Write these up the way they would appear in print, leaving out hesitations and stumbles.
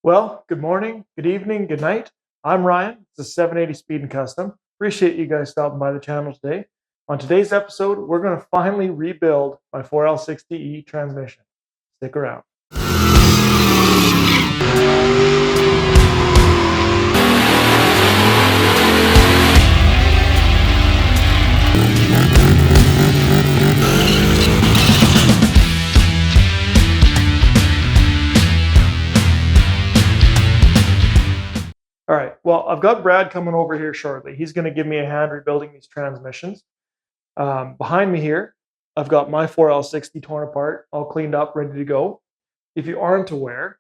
Well, good morning, good evening, good night. I'm Ryan. It's a 780 Speed and Custom. Appreciate you guys stopping by the channel today. On today's episode, we're going to finally rebuild my 4L60E transmission. Stick around. All right, well, I've got Brad coming over here shortly. He's going to give me a hand rebuilding these transmissions. Behind me here, I've got my 4L60 torn apart, all cleaned up, ready to go. If you aren't aware,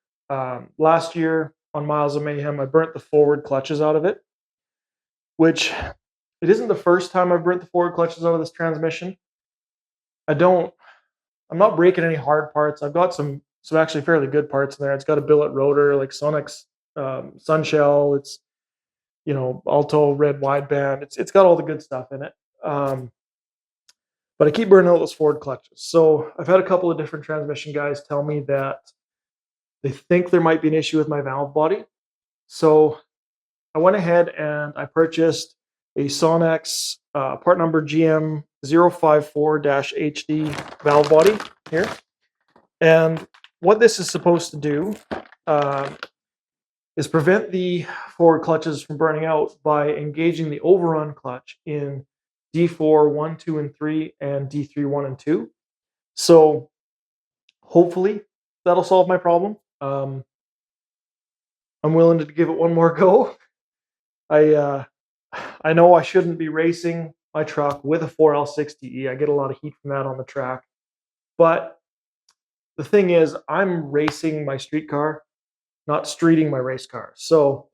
last year on Miles of Mayhem, I burnt the forward clutches out of it, which it isn't the first time I've burnt the forward clutches out of this transmission. I'm not breaking any hard parts. I've got some actually fairly good parts in there. It's got a billet rotor, like Sonic's Sunshell. It's, Alto red wideband. It's got all the good stuff in it. But I keep burning out those forward clutches. So I've had a couple of different transmission guys tell me that they think there might be an issue with my valve body. So I went ahead and I purchased a Sonex part number GM054-HD valve body here. And what this is supposed to do is prevent the forward clutches from burning out by engaging the Overrun clutch in D4 1, 2, and 3 and D3 1 and 2. So hopefully that'll solve my problem. I'm willing to give it one more go. I know I shouldn't be racing my truck with a 4L60E. I get a lot of heat from that on the track. But the thing is, I'm racing my street car, not streeting my race car. So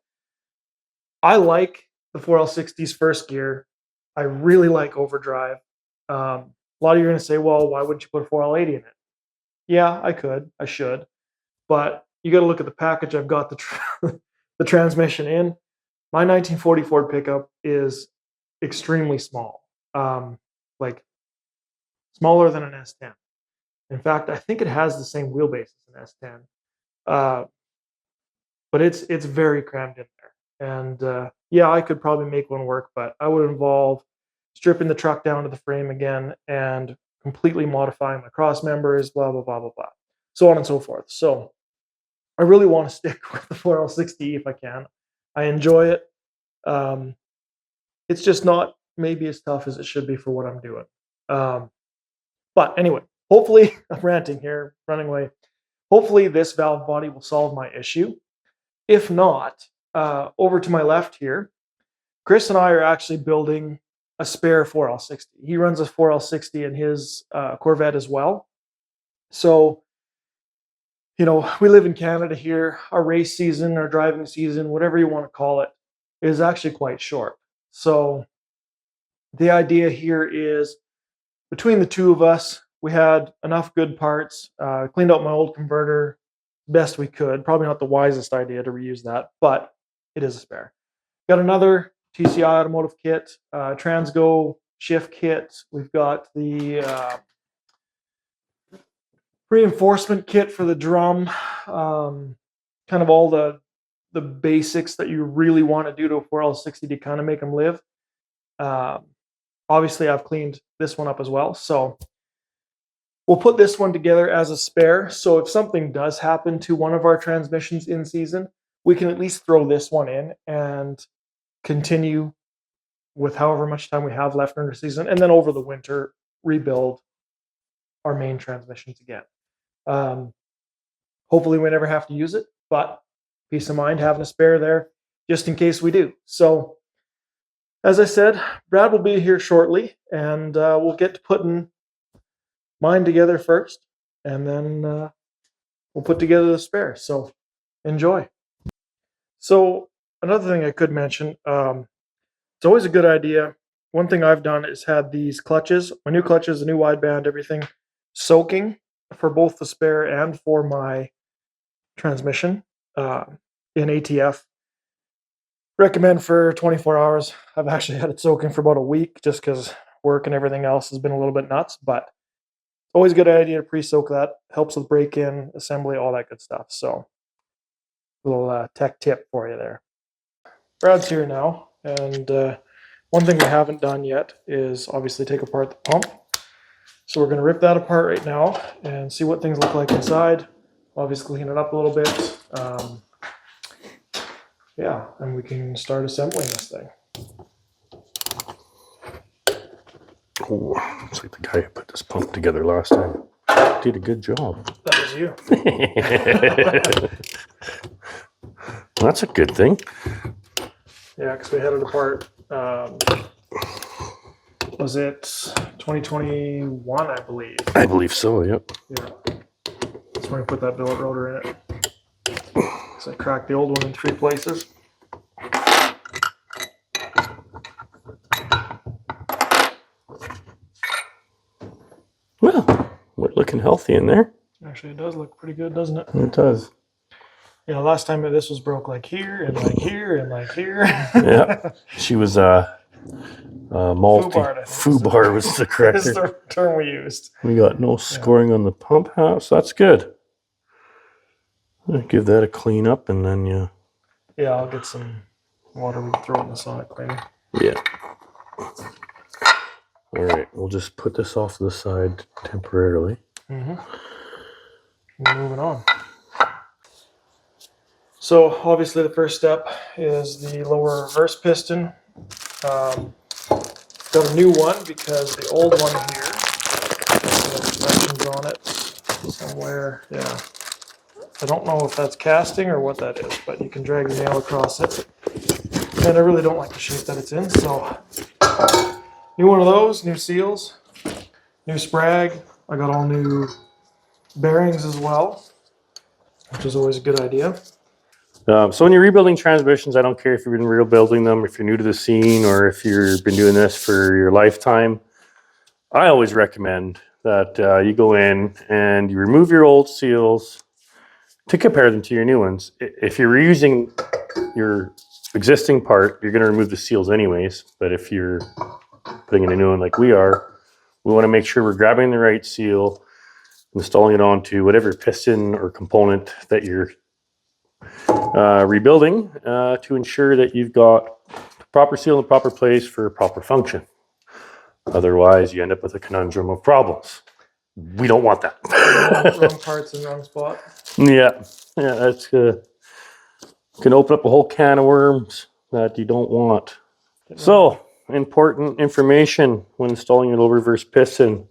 I like the 4L60's first gear. I really like overdrive. A lot of you are going to say, well, why wouldn't you put a 4L80 in it? Yeah, I could. I should. But you got to look at the package I've got the transmission in. My 1940 Ford pickup is extremely small, like smaller than an S10. In fact, I think it has the same wheelbase as an S10, but it's very crammed in there. And yeah, I could probably make one work, but I would involve stripping the truck down to the frame again and completely modifying my cross members, blah, blah, blah, blah, blah, so on and so forth. So I really want to stick with the 4L60 if I can. I enjoy it. It's just not maybe as tough as it should be for what I'm doing. But anyway, hopefully, I'm ranting here, running away. Hopefully this valve body will solve my issue. If not, over to my left here, Chris and I are actually building a spare 4L60. He runs a 4L60 in his Corvette as well. So, we live in Canada here. Our race season, our driving season, whatever you want to call it, is actually quite short. So the idea here is, between the two of us, we had enough good parts, cleaned out my old converter best we could. Probably not the wisest idea to reuse that, but it is a spare. Got another TCI automotive kit, Transgo shift kit. We've got the reinforcement kit for the drum, kind of all the basics that you really want to do to a 4L60 to kind of make them live. Obviously, I've cleaned this one up as well, so we'll put this one together as a spare. So if something does happen to one of our transmissions in season, we can at least throw this one in and continue with however much time we have left in the season, and then over the winter rebuild our main transmissions again. Hopefully we never have to use it, but peace of mind having a spare there just in case we do. So as I said, Brad will be here shortly, and we'll get to putting mine together first, and then we'll put together the spare. So enjoy. So another thing I could mention, it's always a good idea. One thing I've done is had these clutches, my new clutches, the new wideband, everything soaking for both the spare and for my transmission in ATF. Recommend for 24 hours. I've actually had it soaking for about a week just because work and everything else has been a little bit nuts, but always a good idea to pre-soak that. Helps with break-in, assembly, all that good stuff. So little tech tip for you there. Brad's here now, and one thing we haven't done yet is obviously take apart the pump. So we're going to rip that apart right now and see what things look like inside. Obviously clean it up a little bit. Yeah, and we can start assembling this thing. Oh, it's like the guy who put this pump together last time. Did a good job. That was you. That's a good thing. Yeah, because we had it apart. Was it 2021, I believe? I believe so, yep. Yeah. That's when we put that billet rotor in it. So I cracked the old one in 3 places. Well, we're looking healthy in there. Actually, it does look pretty good, doesn't it? It does. Yeah, last time this was broke like here and like here and like here. Yeah, she was FOOBAR was the correct Is the term we used. We got no scoring on the pump house. That's good. I'll give that a clean up and then Yeah, I'll get some water. We can throw it in the sonic cleaner. Yeah. All right, we'll just put this off to the side temporarily. Moving on. So obviously the first step is the lower reverse piston. Got a new one because the old one here, there's dimensions on it somewhere. Yeah, I don't know if that's casting or what that is, but you can drag your nail across it. And I really don't like the shape that it's in, so new one of those, new seals, new sprag. I got all new bearings as well, which is always a good idea. So when you're rebuilding transmissions, I don't care if you've been rebuilding them, if you're new to the scene, or if you've been doing this for your lifetime. I always recommend that you go in and you remove your old seals to compare them to your new ones. If you're reusing your existing part, you're going to remove the seals anyways. But if you're putting in a new one like we are, we want to make sure we're grabbing the right seal, installing it onto whatever piston or component that you're rebuilding to ensure that you've got the proper seal in the proper place for proper function. Otherwise, you end up with a conundrum of problems. We don't want that. Wrong parts in the wrong spot. Yeah, that's can open up a whole can of worms that you don't want. So, important information when installing a low reverse piston.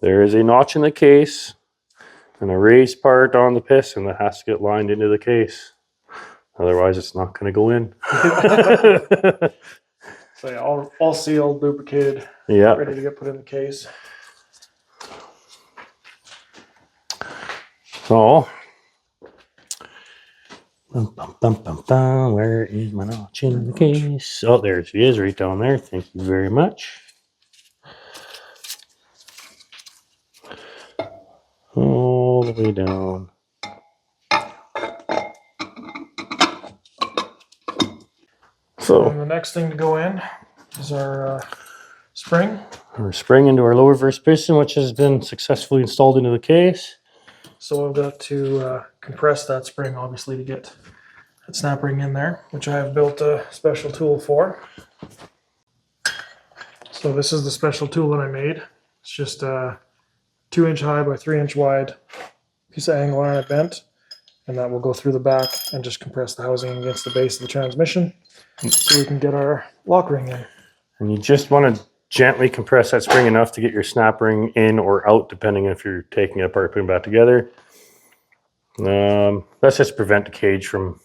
There is a notch in the case, and a raised part on the piston that has to get lined into the case. Otherwise, it's not going to go in. So yeah, all sealed, lubricated, ready to get put in the case. So, where is my notch in the case? Oh, there she is, right down there. Thank you very much. All the way down. So and the next thing to go in is our spring. Our spring into our low reverse piston, which has been successfully installed into the case. So I've got to compress that spring, obviously, to get that snap ring in there, which I have built a special tool for. So this is the special tool that I made. It's just a 2-inch high by 3-inch wide piece of angle iron I bent, and that will go through the back and just compress the housing against the base of the transmission so we can get our lock ring in. And you just want to gently compress that spring enough to get your snap ring in or out, depending if you're taking it apart, putting it back together. That's just to prevent the cage from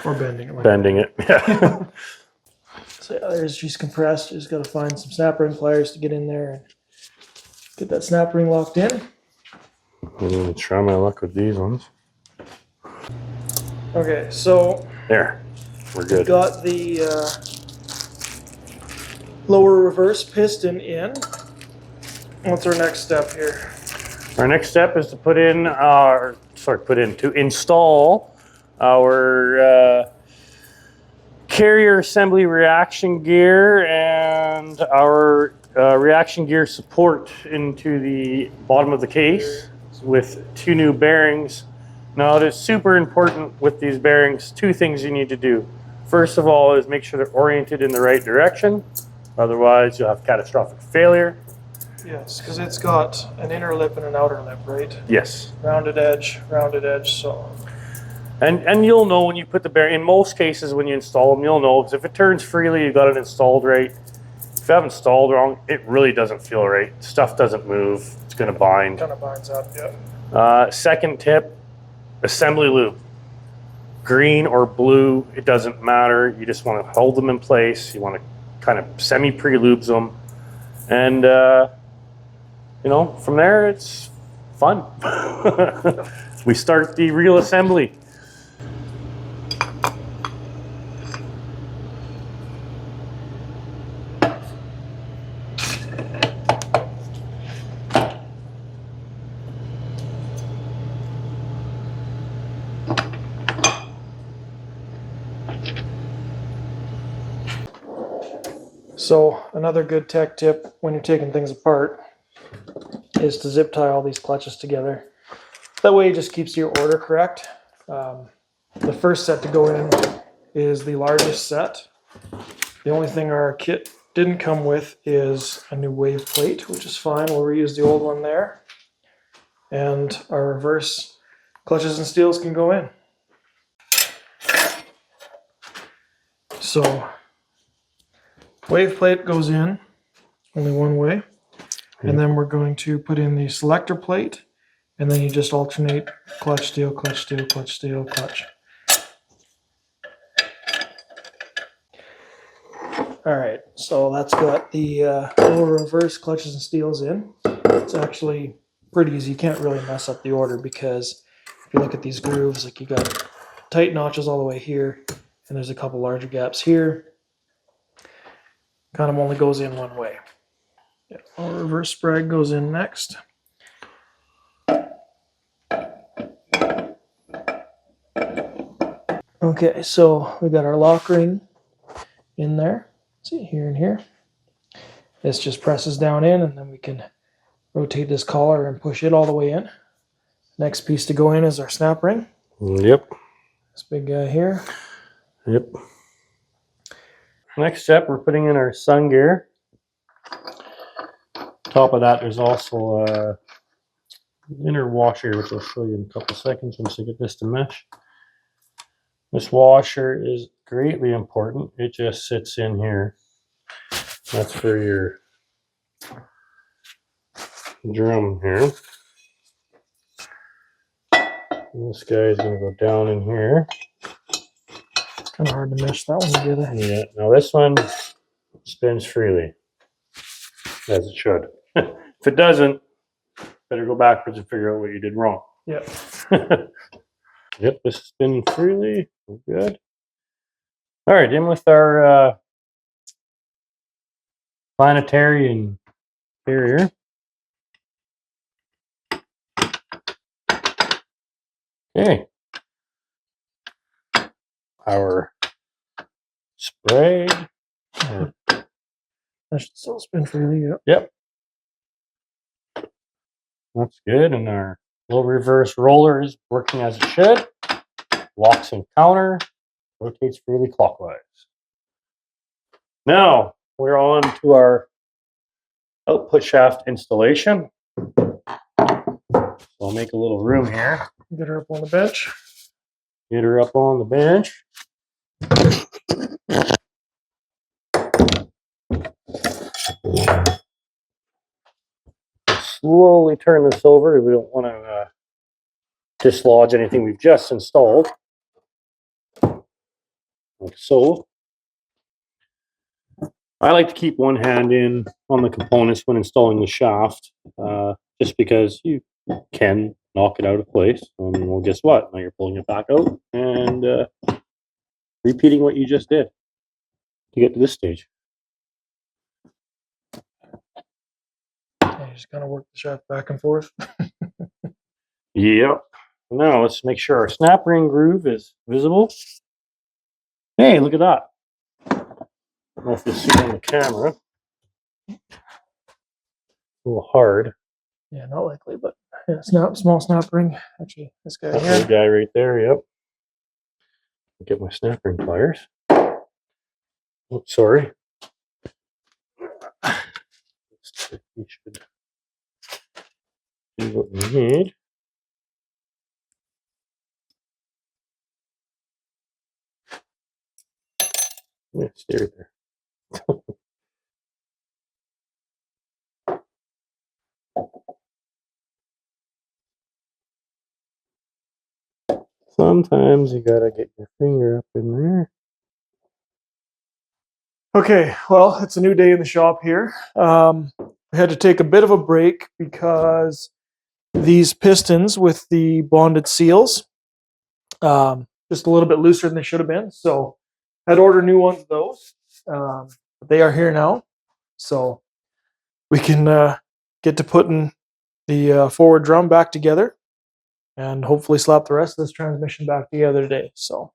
bending it. Bending it. Yeah. So yeah, there's she's compressed. Just got to find some snap ring pliers to get in there and get that snap ring locked in. I'm going to try my luck with these ones. Okay, so there, we're good. We've got the lower reverse piston in. What's our next step here? Our next step is to to install our carrier assembly reaction gear and our reaction gear support into the bottom of the case with 2 new bearings Now, it is super important with these bearings, two things you need to do. First of all is make sure they're oriented in the right direction. Otherwise, you'll have catastrophic failure. Yes, because it's got an inner lip and an outer lip, right? Yes. Rounded edge, so. And you'll know when you put the bearing, in most cases when you install them, you'll know, because if it turns freely, you've got it installed right. If you have installed wrong, it really doesn't feel right. Stuff doesn't move. It's going to bind. Kind of binds up, yeah. Second tip, assembly lube. Green or blue, it doesn't matter. You just want to hold them in place. You want to kind of semi-pre-lubes them. And, you know, from there, it's fun. We start the real assembly. So another good tech tip when you're taking things apart is to zip tie all these clutches together. That way it just keeps your order correct. The first set to go in is the largest set. The only thing our kit didn't come with is a new wave plate, which is fine. We'll reuse the old one there. And our reverse clutches and steels can go in. So wave plate goes in only one way. And then we're going to put in the selector plate, and then you just alternate clutch, steel, clutch, steel, clutch, steel, clutch. All right, so that's got the lower reverse clutches and steels in. It's actually pretty easy. You can't really mess up the order because if you look at these grooves, like you got tight notches all the way here, and there's a couple larger gaps here. Kind of only goes in one way. Yeah, our reverse sprag goes in next. Okay, so we got our lock ring in there. See, here and here. This just presses down in, and then we can rotate this collar and push it all the way in. Next piece to go in is our snap ring. Yep. This big guy here. Yep. Next step, we're putting in our sun gear. Top of that, there's also a inner washer, which I'll show you in a couple seconds once I get this to mesh. This washer is greatly important. It just sits in here. That's for your drum here. And this guy is going to go down in here. Kind of hard to mesh that one together. Yeah. Now this one spins freely, as it should. If it doesn't, better go backwards and figure out what you did wrong. Yep. Yep, this is spinning freely. We're good. All right, in with our planetary and carrier. Okay. Our spray. That should still spin freely, yep. Yep. That's good. And our little reverse roller is working as it should. Locks and counter. Rotates freely clockwise. Now we're on to our output shaft installation. So I'll make a little room here. Get her up on the bench. Get her up on the bench. Slowly turn this over. We don't want to dislodge anything we've just installed. Like so. I like to keep one hand in on the components when installing the shaft, just because you can knock it out of place. And well, guess what? Now you're pulling it back out and repeating what you just did to get to this stage. Yeah, you just kind of work the shaft back and forth. Yep. Now let's make sure our snap ring groove is visible. Hey, look at that. I don't know if you'll see it on the camera. A little hard. Yeah, not likely, but Yeah, small snap ring. Actually, this guy That here. little guy right there, yep. Get my snap ring pliers. Oh, sorry. We should do what we need. Yeah, stay right there. Sometimes you gotta get your finger up in there. Okay, well, it's a new day in the shop here. We had to take a bit of a break because these pistons with the bonded seals, just a little bit looser than they should have been. So I had to order new ones of those. They are here now. So we can get to putting the forward drum back together and hopefully slap the rest of this transmission back together today. So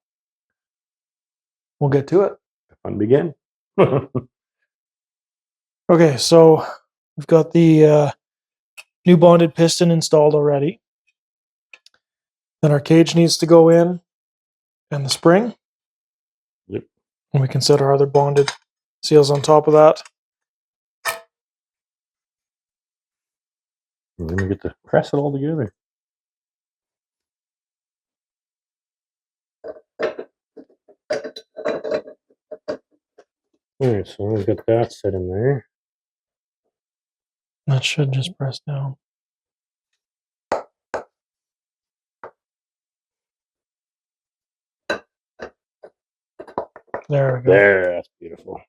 we'll get to it. Fun begin. Okay, so we've got the new bonded piston installed already. Then our cage needs to go in and the spring. Yep. And we can set our other bonded seals on top of that. And then we get to press it all together. Alright, so we've got that set in there. That should just press down. There we go. There, that's beautiful.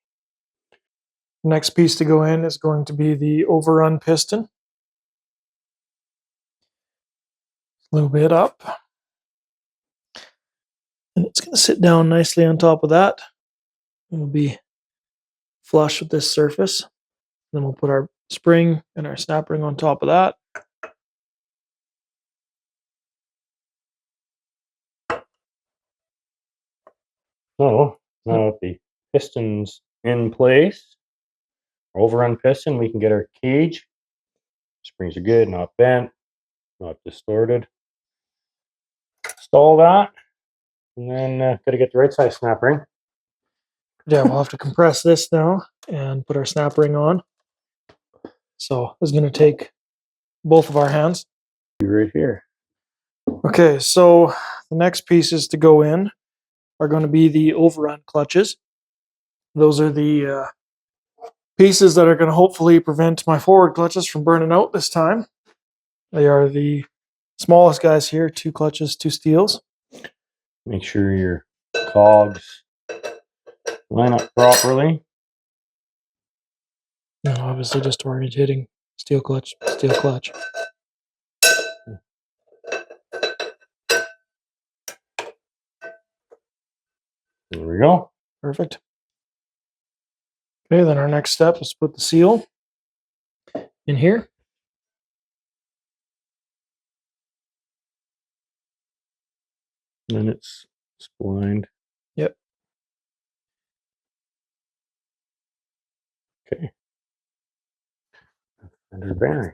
Next piece to go in is going to be the Overrun piston. Lube it up. And it's going to sit down nicely on top of that. It'll be flush with this surface. Then we'll put our spring and our snap ring on top of that. So now with the pistons in place, overrun piston, we can get our cage. Springs are good, not bent, not distorted. Install that, and then got to get the right size snap ring. Yeah, we'll have to compress this now and put our snap ring on. So it's going to take both of our hands. Right here. Okay, so the next pieces to go in are going to be the overrun clutches. Those are the pieces that are going to hopefully prevent my forward clutches from burning out this time. They are the smallest guys here, 2 clutches, 2 steels. Make sure your cogs line up properly. And obviously just orientating steel clutch, steel clutch. There we go. Perfect. Okay, then our next step is to put the seal in here. And it's splined. Yep. Okay. Under the bearing.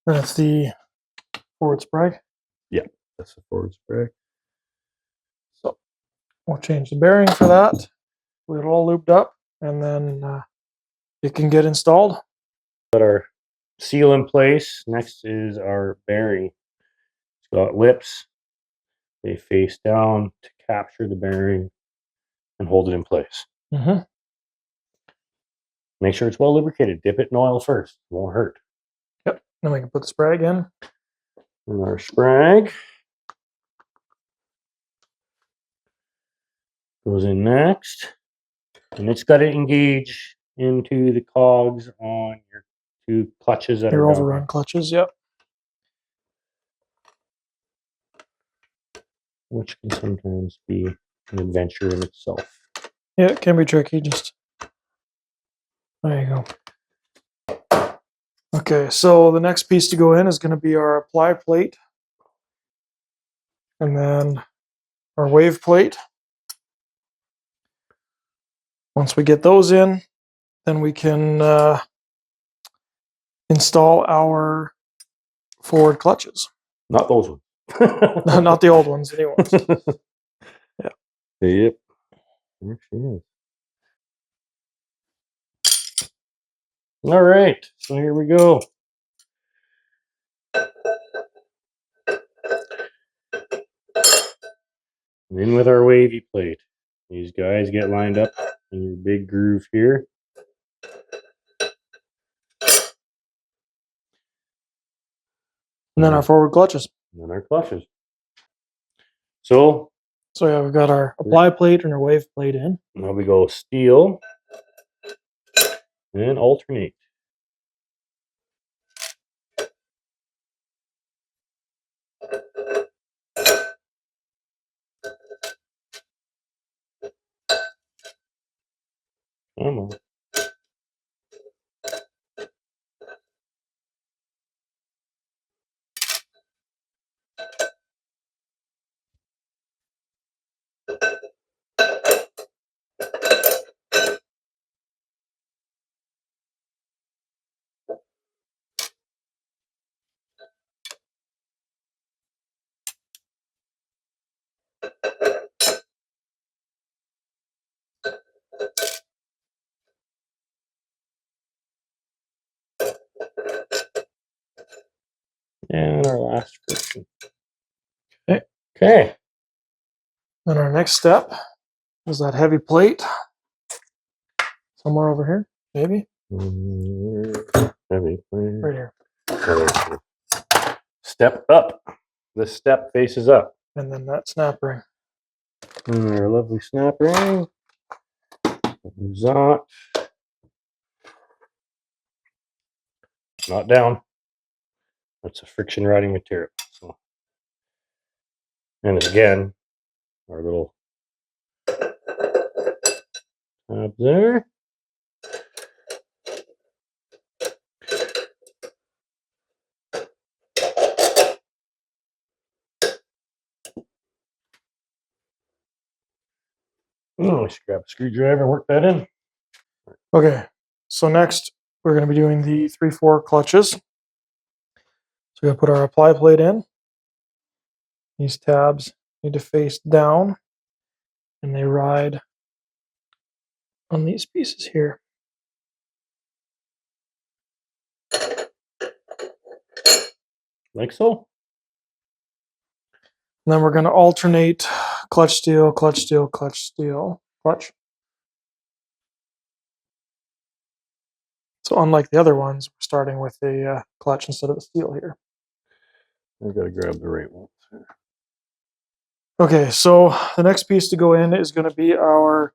That's the forward spray. Yeah, that's the forward spray. So we'll change the bearing for that. We'll get it all lubed up, and then it can get installed. Got our seal in place. Next is our bearing. It's got lips. They face down to capture the bearing and hold it in place. Mm-hmm. Make sure it's well lubricated. Dip it in oil first. It won't hurt. Yep. Then we can put the sprag in. And our sprag goes in next. And it's got to engage into the cogs on your 2 clutches that Your are down overrun there, clutches, yep. which can sometimes be an adventure in itself. Yeah, it can be tricky. Just there you go. Okay, so the next piece to go in is going to be our apply plate, and then our wave plate. Once we get those in, then we can install our forward clutches. Not those ones. Not the old ones, the new ones. Yeah. Yep. There she is. All right. So here we go. In with our wavy plate. These guys get lined up in your big groove here. And then our forward clutches. And then our clutches. So yeah, we've got our apply plate and our wave plate in. now we go steel and alternate. Come on. And our last friction. Okay. Okay. Then our next step is that heavy plate. Somewhere over here, maybe? Heavy plate. Right here. Step up. This step faces up. And then that snap ring. And our lovely snap ring. Not down. That's a friction riding material. So, and again, our little tab there. I should grab a screwdriver and work that in. Okay, so next we're going to be doing the 3/4 clutches. So we're going to put our apply plate in. These tabs need to face down and they ride on these pieces here. Like so. And then we're going to alternate clutch steel, clutch steel, clutch steel, clutch. So unlike the other ones, we're starting with a clutch instead of the steel here. I gotta grab the right one. Okay, so the next piece to go in is going to be our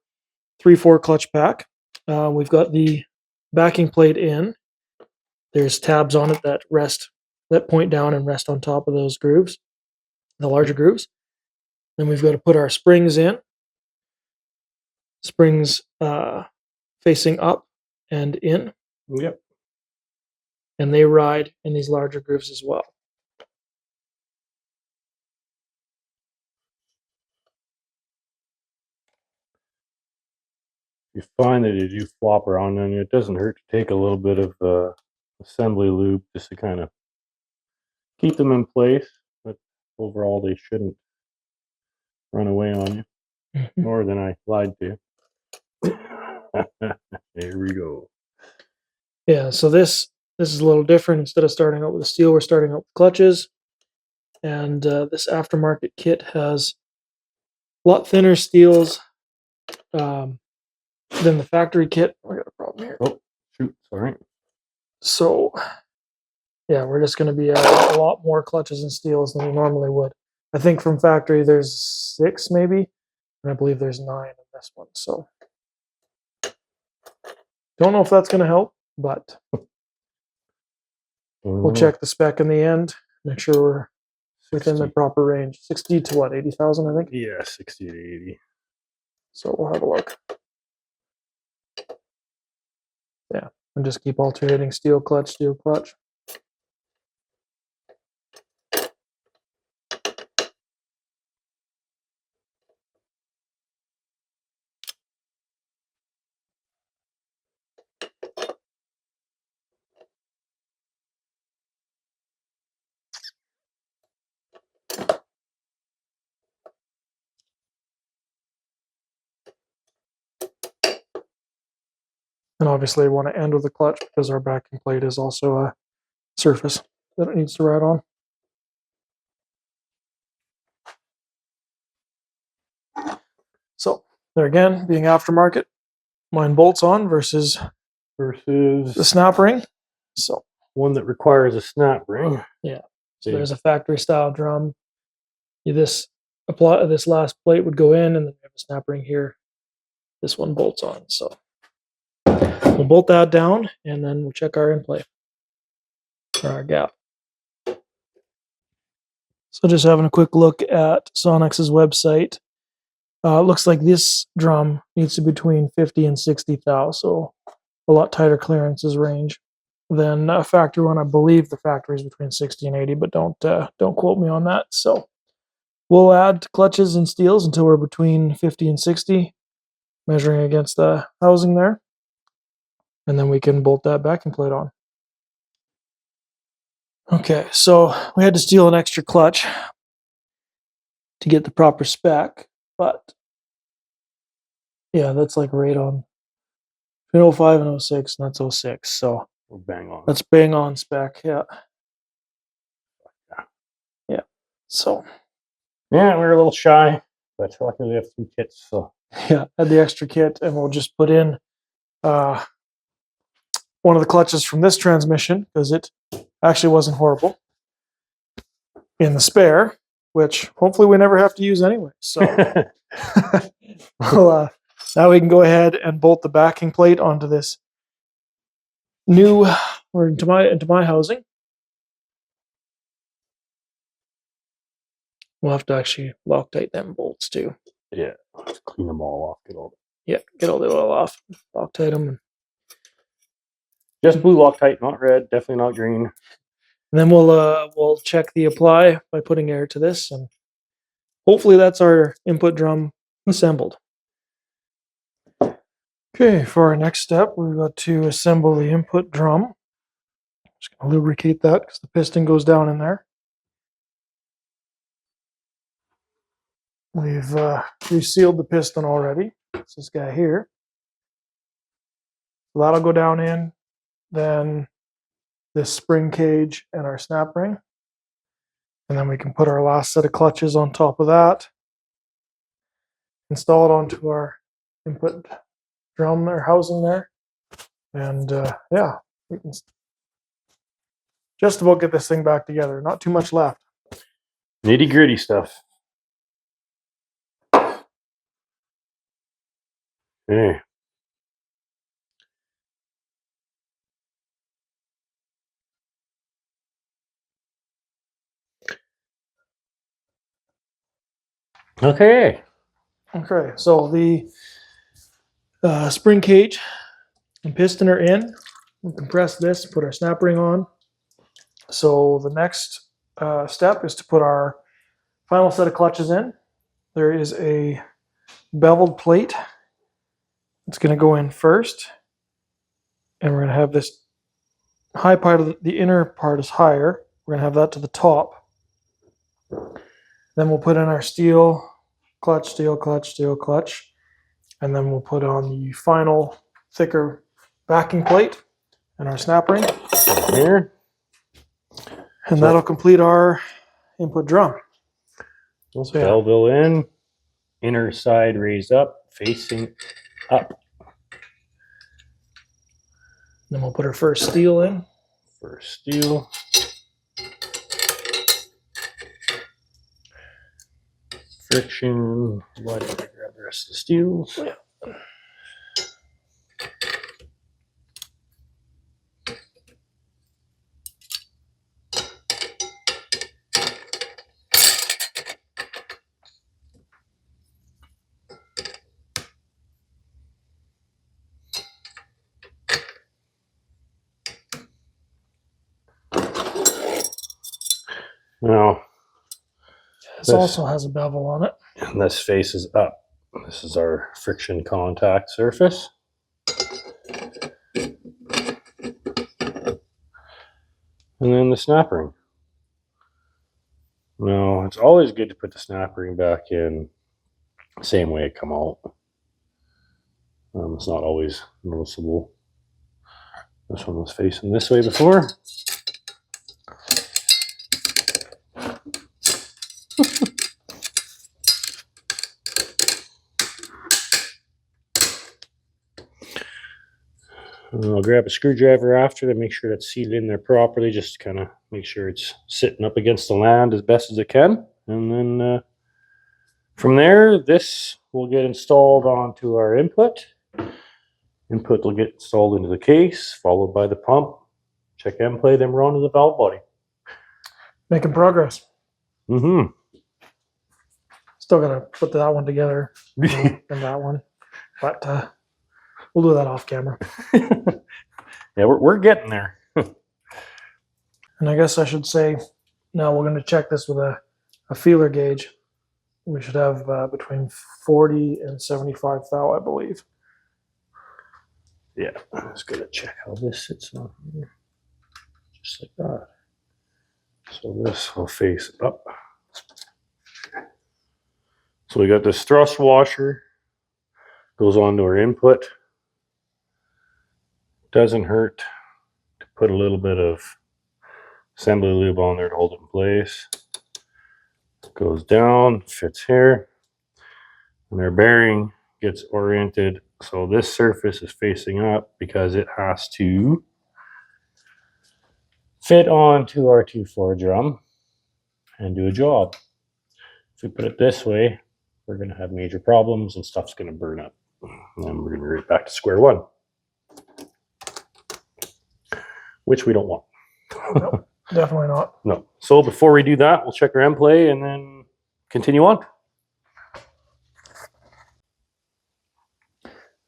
3/4 clutch pack. We've got the backing plate in. There's tabs on it that point down and rest on top of those grooves, the larger grooves. Then we've got to put our springs in. Springs facing up and in. Yep. And they ride in these larger grooves as well. You find that you do flop around on you, it doesn't hurt to take a little bit of assembly lube just to kind of keep them in place. But overall, they shouldn't run away on you more than I lied to you. There we go. Yeah, so this is a little different. Instead of starting out with the steel, we're starting out with clutches. And this aftermarket kit has a lot thinner steels than the factory kit. We got a problem here. Oh, shoot, sorry. So, yeah, we're just going to be adding a lot more clutches and steels than we normally would. I think from factory there's 6 maybe, and I believe there's 9 in this one. So, don't know if that's going to help, but we'll check the spec in the end, make sure we're within the proper range. 60 to what, 80,000, I think? Yeah, 60 to 80. So we'll have a look. Yeah, and just keep alternating steel clutch, steel clutch. And obviously I want to end with the clutch because our backing plate is also a surface that it needs to ride on. So there again, being aftermarket, mine bolts on versus the snap ring. So one that requires a snap ring. Yeah. So there's a factory style drum. This last plate would go in, and then we have a snap ring here. This one bolts on. So we'll bolt that down, and then we'll check our in-play or our gap. So just having a quick look at Sonic's website. Looks like this drum needs to be between 50 and 60 thou, so a lot tighter clearances range than a factory one. I believe the factory is between 60 and 80, but don't quote me on that. So we'll add clutches and steels until we're between 50 and 60, measuring against the housing there, and then we can bolt that backing plate on. Okay, so we had to steal an extra clutch to get the proper spec, but yeah, that's like right on between 05 and 06, and that's 06, so we're bang on. That's bang on spec, yeah. Yeah. So yeah, we're a little shy, but luckily we have 2 kits, so yeah, add the extra kit, and we'll just put in one of the clutches from this transmission, because it actually wasn't horrible, in the spare, which hopefully we never have to use anyway. So well, now we can go ahead and bolt the backing plate onto this new, or into my housing. We'll have to actually Loctite them bolts too. Yeah, let's clean them all off. Get all the oil off. Loctite them. Just blue Loctite, not red. Definitely not green. And then we'll check the apply by putting air to this, and hopefully that's our input drum assembled. Okay, for our next step, we've got to assemble the input drum. Just gonna lubricate that because the piston goes down in there. We've resealed the piston already. It's this guy here. So that'll go down in, then this spring cage and our snap ring. And then we can put our last set of clutches on top of that. Install it onto our input drum or housing there. And yeah, we can just about get this thing back together. Not too much left. Nitty gritty stuff. Okay. Okay. Okay, so the spring cage and piston are in. We'll compress this, put our snap ring on. So the next step is to put our final set of clutches in. There is a beveled plate. It's going to go in first. And we're going to have this high part of the inner part is higher. We're going to have that to the top. Then we'll put in our steel clutch, steel clutch, steel clutch. And then we'll put on the final thicker backing plate and our snap ring. Here. And that'll complete our input drum. So Belleville in, inner side raised up, facing up. Then we'll put our first steel in. First steel. Friction. Why don't I grab the rest of the steels? Yeah. Now, this also has a bevel on it. And this faces up. This is our friction contact surface. And then the snap ring. Now, it's always good to put the snap ring back in the same way it come out. It's not always noticeable. This one was facing this way before. I'll grab a screwdriver after to make sure that's seated in there properly, just to kind of make sure it's sitting up against the land as best as it can. And then from there, this will get installed onto our input. Input will get installed into the case, followed by the pump. Check end play, then we're on to the valve body. Making progress. Mm-hmm. Still gotta put that one together and that one, but we'll do that off camera. Yeah, we're getting there. And I guess I should say, now we're going to check this with a feeler gauge. We should have between 40 and 75 thou, I believe. Yeah, I'm just gonna check how this sits on here. Just like that. So this will face up. So we got this thrust washer, goes onto our input. Doesn't hurt to put a little bit of assembly lube on there to hold it in place. Goes down, fits here, and our bearing gets oriented so this surface is facing up because it has to fit onto our 2.4 drum and do a job. If we put it this way, we're going to have major problems and stuff's going to burn up. And then we're going to be right back to square one, which we don't want. Nope, definitely not. No. So before we do that, we'll check our end play and then continue on.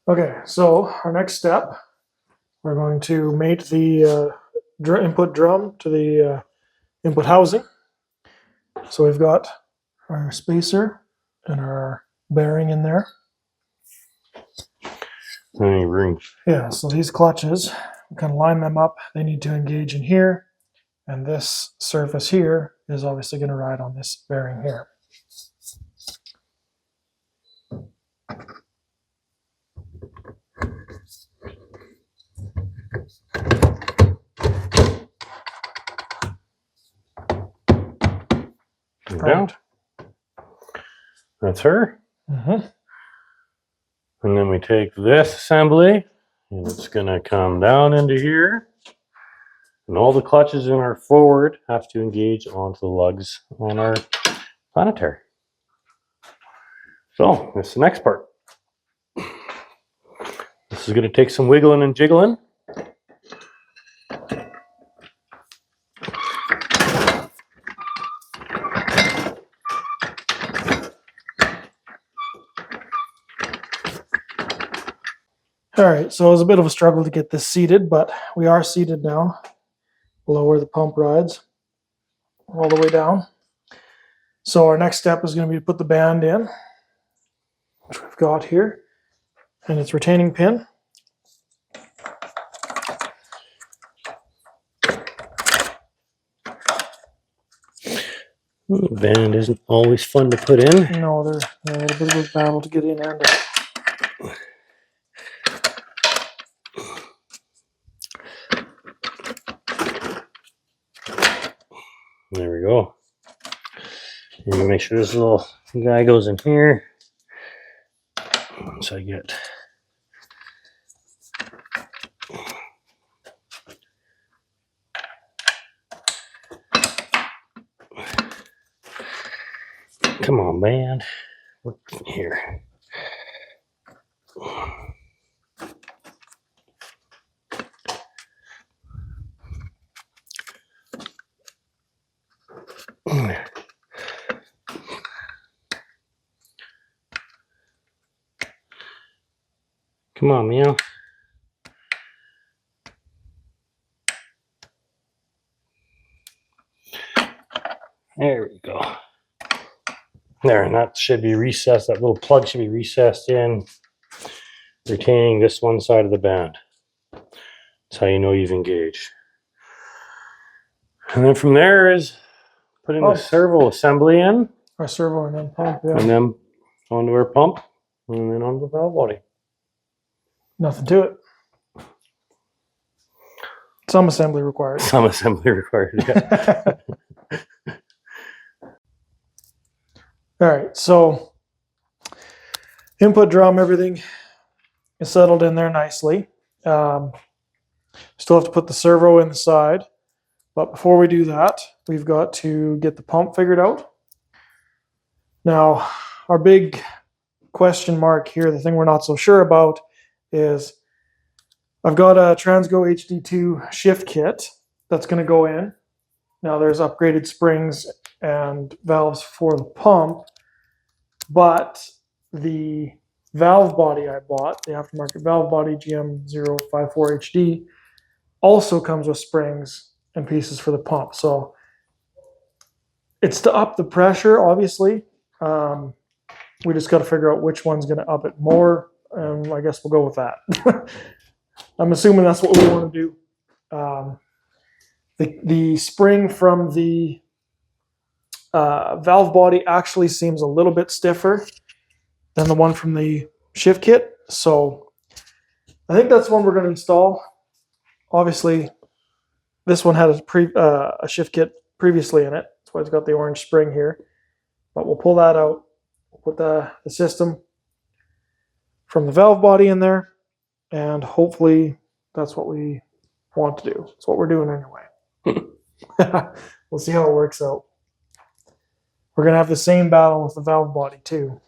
Okay, so our next step, we're going to mate the input drum to the input housing. So we've got our spacer and our bearing in there. Yeah, so these clutches, we kind of line them up. They need to engage in here. And this surface here is obviously going to ride on this bearing here. Down. That's her. Mm-hmm. And then we take this assembly and it's going to come down into here. And all the clutches in our forward have to engage onto the lugs on our planetary. So this is the next part. This is going to take some wiggling and jiggling. All right, so it was a bit of a struggle to get this seated, but we are seated now below where the pump rides all the way down. So our next step is going to be to put the band in, which we've got here, and its retaining pin. The band isn't always fun to put in. No, they're a little bit of a battle to get in and out. There we go. And make sure this little guy goes in here. Once I get come on, band. Look here. Come on, meow. There we go. There, and that should be recessed. That little plug should be recessed in, retaining this one side of the band. That's how you know you've engaged. And then from there is putting the servo assembly in. Our servo and then pump, yeah. And then onto our pump, and then onto the valve body. Nothing to it. Some assembly required. Some assembly required. Yeah. All right, so input drum, everything is settled in there nicely. Still have to put the servo in the side, but before we do that, we've got to get the pump figured out. Now, our big question mark here, the thing we're not so sure about, is I've got a Transgo HD2 shift kit that's going to go in. Now there's upgraded springs and valves for the pump, but the valve body I bought, the aftermarket valve body GM054HD, also comes with springs and pieces for the pump. So it's to up the pressure, obviously. We just got to figure out which one's going to up it more, and I guess we'll go with that. I'm assuming that's what we want to do. The spring from the valve body actually seems a little bit stiffer than the one from the shift kit, so I think that's one we're going to install. Obviously, this one had a shift kit previously in it. That's why it's got the orange spring here. But we'll pull that out. We'll put the system from the valve body in there, and hopefully that's what we want to do. It's what we're doing anyway. We'll see how it works out. We're going to have the same battle with the valve body too.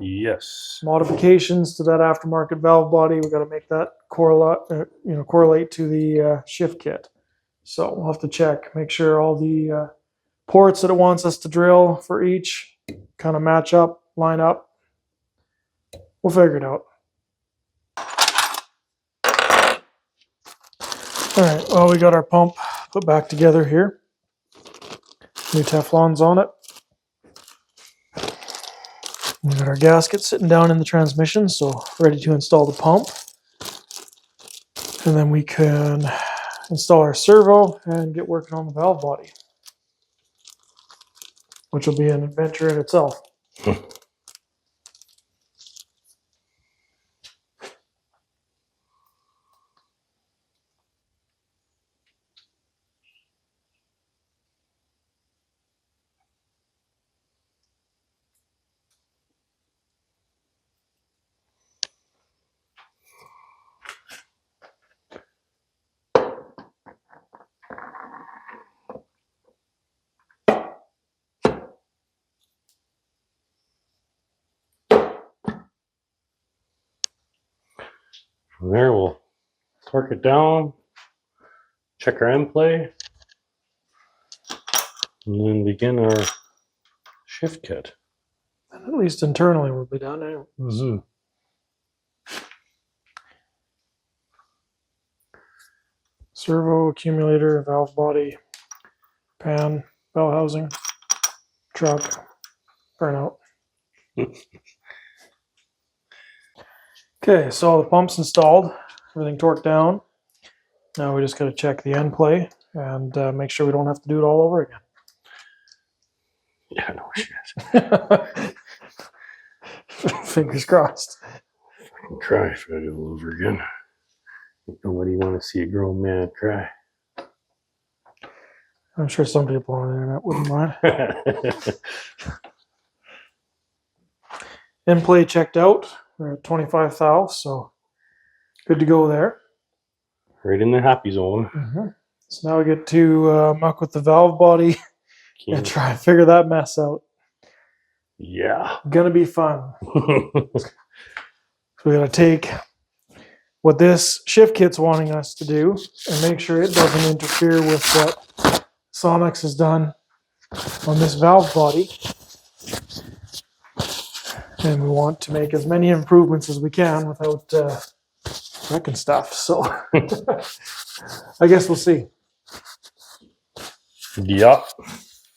Yes. Modifications to that aftermarket valve body. We've got to make that correlate to the shift kit. So we'll have to check, make sure all the ports that it wants us to drill for each kind of match up, line up. We'll figure it out. All right, well, we got our pump put back together here. New Teflon's on it. We got our gasket sitting down in the transmission, so ready to install the pump. And then we can install our servo and get working on the valve body, which will be an adventure in itself. From there, we'll torque it down, check our end play, and then begin our shift kit. And at least internally we'll be done now. Mm-hmm. Servo, accumulator, valve body, pan, bell housing, truck, burnout. Okay, so the pump's installed, everything torqued down. Now we just got to check the end play and make sure we don't have to do it all over again. Yeah, no shit. Fingers crossed. Fucking cry if I do it all over again. Nobody want to see a grown man cry. I'm sure some people on the internet wouldn't mind. End play checked out. We're at 25 thou, so good to go there. Right in the happy zone. Mm-hmm. So now we get to muck with the valve body and try and figure that mess out. Yeah. Gonna be fun. So we gotta take what this shift kit's wanting us to do and make sure it doesn't interfere with what Sonex has done on this valve body. And we want to make as many improvements as we can without wrecking stuff. So I guess we'll see. Yeah.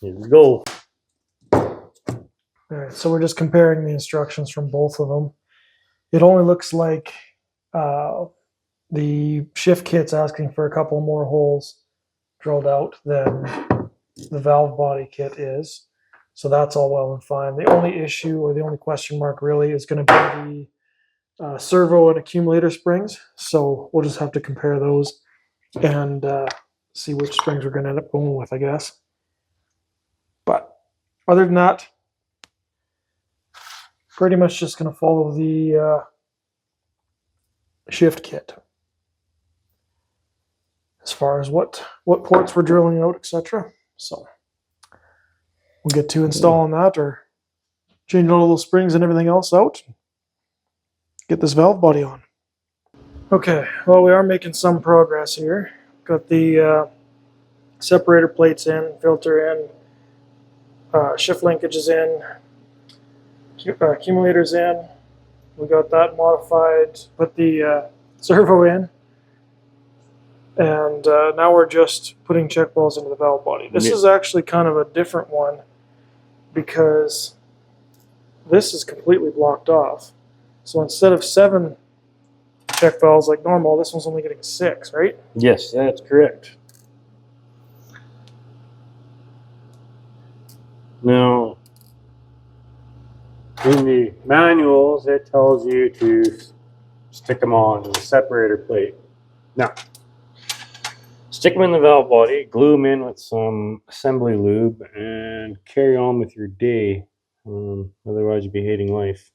Here we go. All right, so we're just comparing the instructions from both of them. It only looks like the shift kit's asking for a couple more holes drilled out than the valve body kit is. So that's all well and fine. The only issue or the only question mark really is going to be servo and accumulator springs. So we'll just have to compare those and see which springs we're going to end up going with, I guess. But other than that, pretty much just going to follow the shift kit as far as what ports we're drilling out, etc. So we'll get to installing that or changing all those springs and everything else out. Get this valve body on. Okay, well, we are making some progress here. Got the separator plates in, filter in, shift linkages in, accumulators in. We got that modified, put the servo in, and now we're just putting check balls into the valve body. This is actually kind of a different one because this is completely blocked off. So instead of 7 check valves like normal, this one's only getting 6, right? Yes, that's correct. Now, in the manuals, it tells you to stick them on the separator plate. Now, stick them in the valve body, glue them in with some assembly lube, and carry on with your day. Otherwise, you'll be hating life.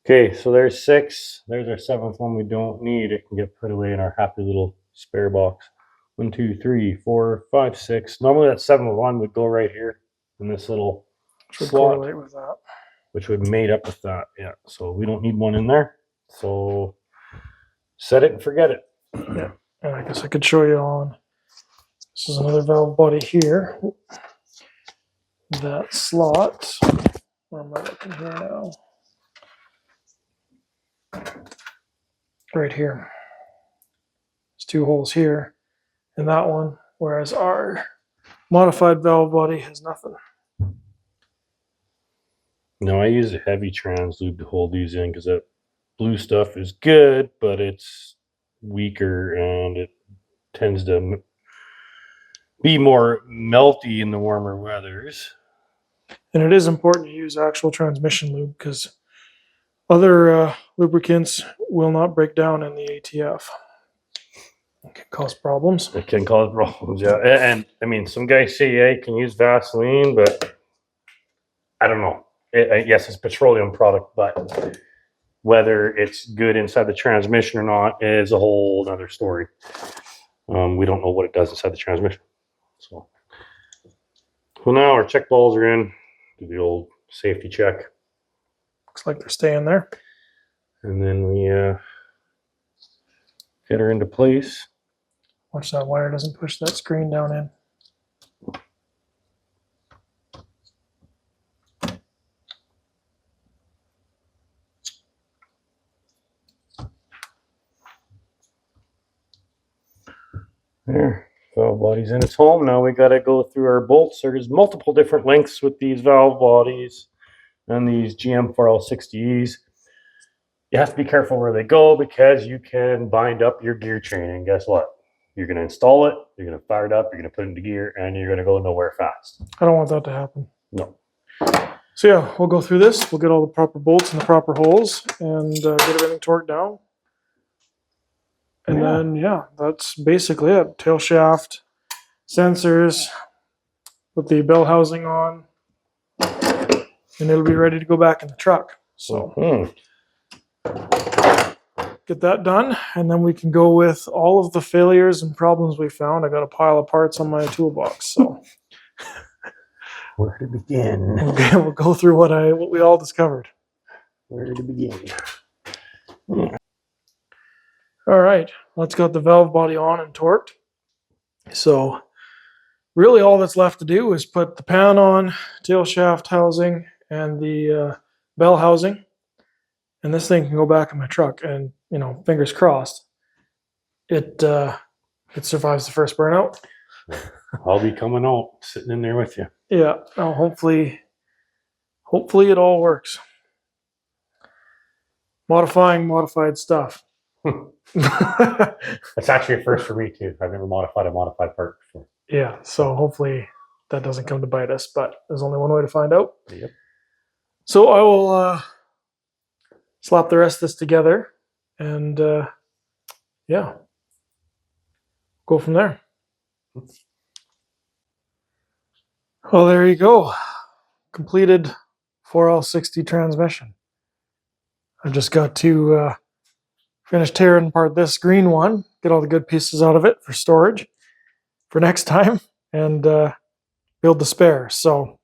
Okay, so there's 6. There's our 7th one we don't need. It can get put away in our happy little spare box. 1, 2, 3, 4, 5, 6. Normally that 7th one would go right here in this little slot, With that. which would mate up with that. Yeah, so we don't need one in there. So set it and forget it. Yeah, and I guess I could show you on. This is another valve body here. That slot. Where am I looking here now? Right here. There's 2 holes here in that one, whereas our modified valve body has nothing. No, I use a heavy trans lube to hold these in because that blue stuff is good, but it's weaker and it tends to be more melty in the warmer weathers. And it is important to use actual transmission lube because other lubricants will not break down in the ATF. It can cause problems. It can cause problems, yeah. And I mean, some guys say, yeah, you can use Vaseline, but I don't know. Yes, it's a petroleum product, but whether it's good inside the transmission or not is a whole other story. We don't know what it does inside the transmission. So, well, now our check balls are in. Do the old safety check. Looks like they're staying there. And then we get her into place. Watch that wire doesn't push that screen down in. There, valve body's in its home. Now we got to go through our bolts. There's multiple different lengths with these valve bodies and these GM 4L60Es. You have to be careful where they go because you can bind up your gear chain. And guess what? You're going to install it, you're going to fire it up, you're going to put it into gear, and you're going to go nowhere fast. I don't want that to happen. No. So yeah, we'll go through this. We'll get all the proper bolts in the proper holes and get everything torqued down. And then, yeah, that's basically it. Tail shaft, sensors, put the bell housing on, and it'll be ready to go back in the truck. So get that done, and then we can go with all of the failures and problems we found. I got a pile of parts on my toolbox, so where to begin? We'll go through what we all discovered. Where to begin? All right, let's got the valve body on and torqued. So really all that's left to do is put the pan on, tail shaft housing, and the bell housing. And this thing can go back in my truck and, you know, fingers crossed, it survives the first burnout. I'll be coming out, sitting in there with you. Yeah, no, hopefully it all works. Modifying modified stuff. That's actually a first for me too. I've never modified a modified part before. Yeah, so hopefully that doesn't come to bite us, but there's only one way to find out. Yep. So I will slap the rest of this together, and yeah, go from there. Well, there you go. Completed 4L60 transmission. I've just got to finish tearing apart this green one, get all the good pieces out of it for storage for next time, and build the spare. So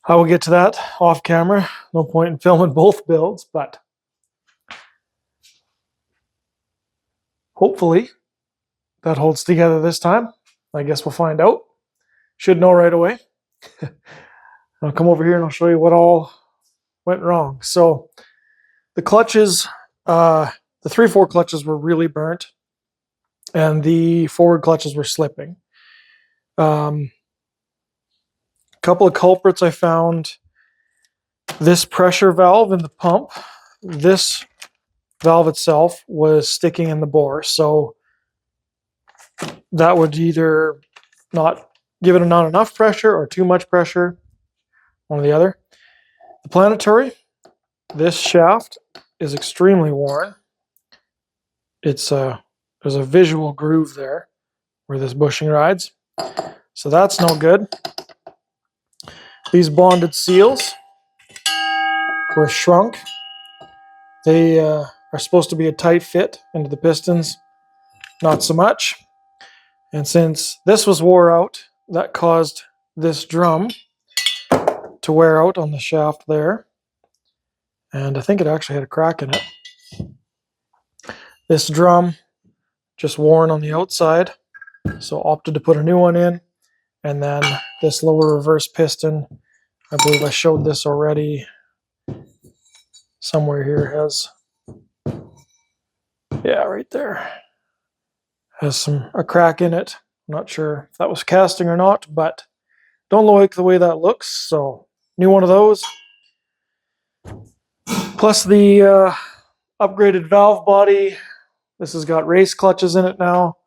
I will get to that off camera. No point in filming both builds, but hopefully that holds together this time. I guess we'll find out. Should know right away. I'll come over here and I'll show you what all went wrong. So the clutches, the 3/4 clutches were really burnt, and the forward clutches were slipping. Couple of culprits I found. This pressure valve in the pump, this valve itself was sticking in the bore, so that would either not give it not enough pressure or too much pressure, one or the other. The planetary, this shaft is extremely worn. It's there's a visual groove there where this bushing rides, so that's no good. These bonded seals were shrunk. They are supposed to be a tight fit into the pistons, not so much. And since this was wore out, that caused this drum to wear out on the shaft there. And I think it actually had a crack in it. This drum just worn on the outside, so opted to put a new one in. And then this lower reverse piston, I believe I showed this already. Somewhere here has, yeah, right there, has a crack in it. I'm not sure if that was casting or not, but don't like the way that looks, so new one of those. Plus the upgraded valve body. This has got race clutches in it now,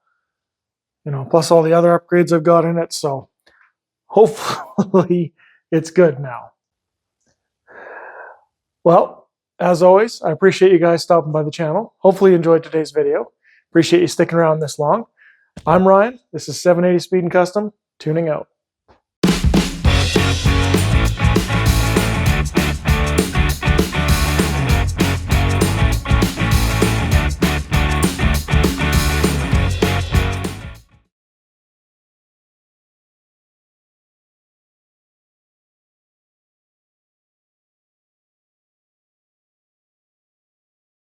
you know, plus all the other upgrades I've got in it, so hopefully it's good now. Well, as always, I appreciate you guys stopping by the channel. Hopefully you enjoyed today's video. Appreciate you sticking around this long. I'm Ryan. This is 780 Speed and Custom, tuning out.